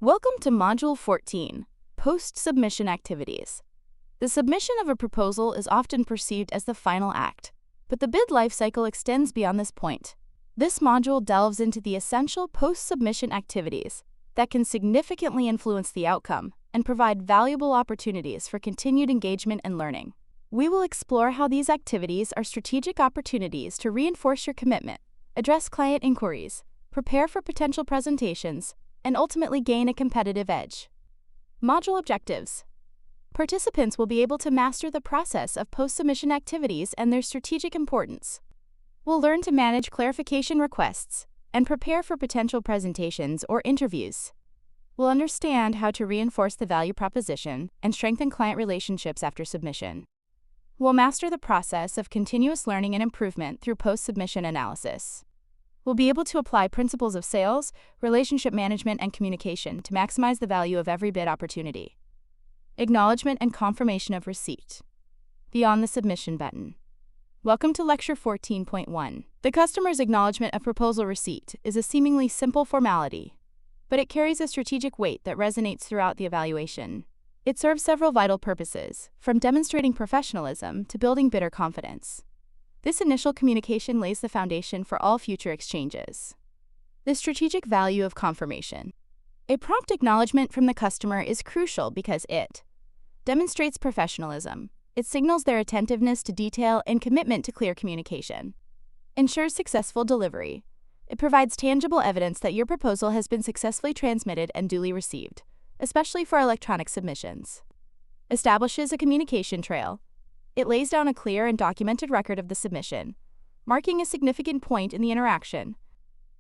Welcome to Module 14, Post-Submission Activities. The submission of a proposal is often perceived as the final act, but the bid lifecycle extends beyond this point. This module delves into the essential post-submission activities that can significantly influence the outcome and provide valuable opportunities for continued engagement and learning. We will explore how these activities are strategic opportunities to reinforce your commitment, address client inquiries, prepare for potential presentations, and ultimately gain a competitive edge. Module objectives. Participants will be able to master the process of post-submission activities and their strategic importance. We'll learn to manage clarification requests and prepare for potential presentations or interviews. We'll understand how to reinforce the value proposition and strengthen client relationships after submission. We'll master the process of continuous learning and improvement through post-submission analysis. We'll be able to apply principles of sales, relationship management, and communication to maximize the value of every bid opportunity. Acknowledgement and confirmation of receipt. Beyond the submission button. Welcome to Lecture 14.1. The customer's acknowledgement of proposal receipt is a seemingly simple formality, but it carries a strategic weight that resonates throughout the evaluation. It serves several vital purposes, from demonstrating professionalism to building bidder confidence. This initial communication lays the foundation for all future exchanges. The strategic value of confirmation. A prompt acknowledgement from the customer is crucial because it demonstrates professionalism. It signals their attentiveness to detail and commitment to clear communication. Ensures successful delivery. It provides tangible evidence that your proposal has been successfully transmitted and duly received, especially for electronic submissions. Establishes a communication trail. It lays down a clear and documented record of the submission, marking a significant point in the interaction.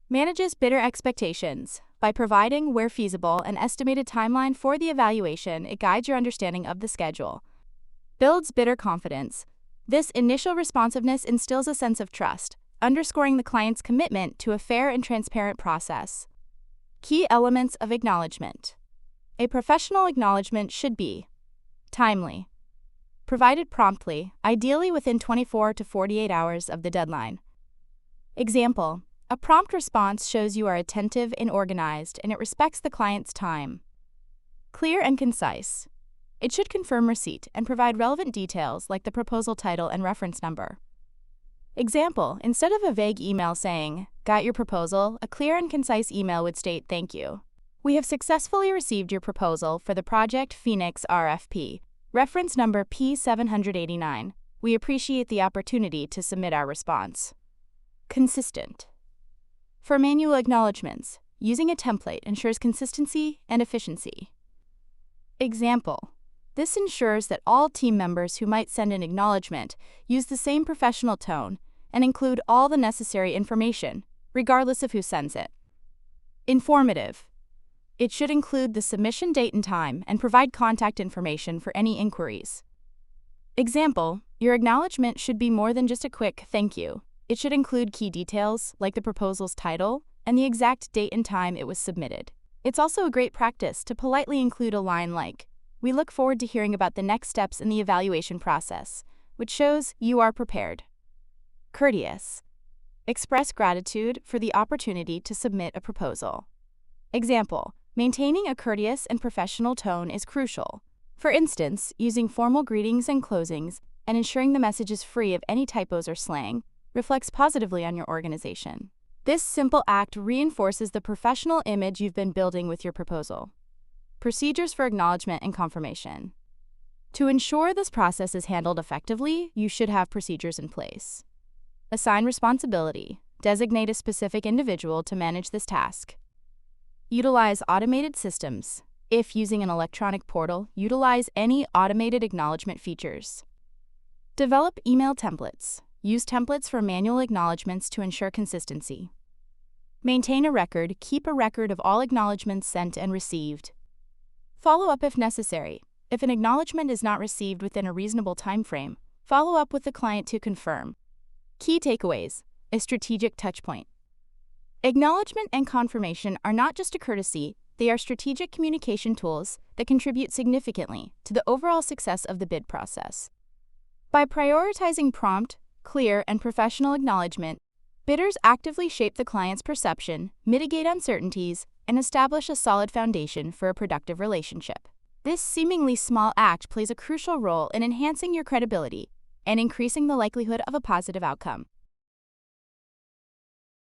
Manages bidder expectations. By providing, where feasible, an estimated timeline for the evaluation, it guides your understanding of the schedule. Builds bidder confidence. This initial responsiveness instills a sense of trust, underscoring the client's commitment to a fair and transparent process. Key elements of acknowledgement. A professional acknowledgement should be timely. Provided promptly, ideally within 24 to 48 hours of the deadline. Example: a prompt response shows you are attentive and organized, and it respects the client's time. Clear and concise. It should confirm receipt and provide relevant details like the proposal title and reference number. Example: instead of a vague email saying, "Got your proposal," a clear and concise email would state, "Thank you. We have successfully received your proposal for the Project Phoenix RFP. Reference number P789. We appreciate the opportunity to submit our response." Consistent. For manual acknowledgements, using a template ensures consistency and efficiency. Example: this ensures that all team members who might send an acknowledgement use the same professional tone and include all the necessary information, regardless of who sends it. Informative. It should include the submission date and time and provide contact information for any inquiries. Example: your acknowledgement should be more than just a quick "thank you." It should include key details like the proposal's title and the exact date and time it was submitted. It's also a great practice to politely include a line like, "We look forward to hearing about the next steps in the evaluation process," which shows you are prepared. Courteous. Express gratitude for the opportunity to submit a proposal. Example: maintaining a courteous and professional tone is crucial. For instance, using formal greetings and closings and ensuring the message is free of any typos or slang reflects positively on your organization. This simple act reinforces the professional image you've been building with your proposal. Procedures for acknowledgement and confirmation. To ensure this process is handled effectively, you should have procedures in place. Assign responsibility. Designate a specific individual to manage this task. Utilize automated systems. If using an electronic portal, utilize any automated acknowledgement features. Develop email templates. Use templates for manual acknowledgements to ensure consistency. Maintain a record. Keep a record of all acknowledgements sent and received. Follow up if necessary. If an acknowledgement is not received within a reasonable time frame, follow up with the client to confirm. Key takeaways. A strategic touchpoint. Acknowledgement and confirmation are not just a courtesy, they are strategic communication tools that contribute significantly to the overall success of the bid process. By prioritizing prompt, clear, and professional acknowledgement, Bidders actively shape the client's perception, mitigate uncertainties, and establish a solid foundation for a productive relationship. This seemingly small act plays a crucial role in enhancing your credibility and increasing the likelihood of a positive outcome.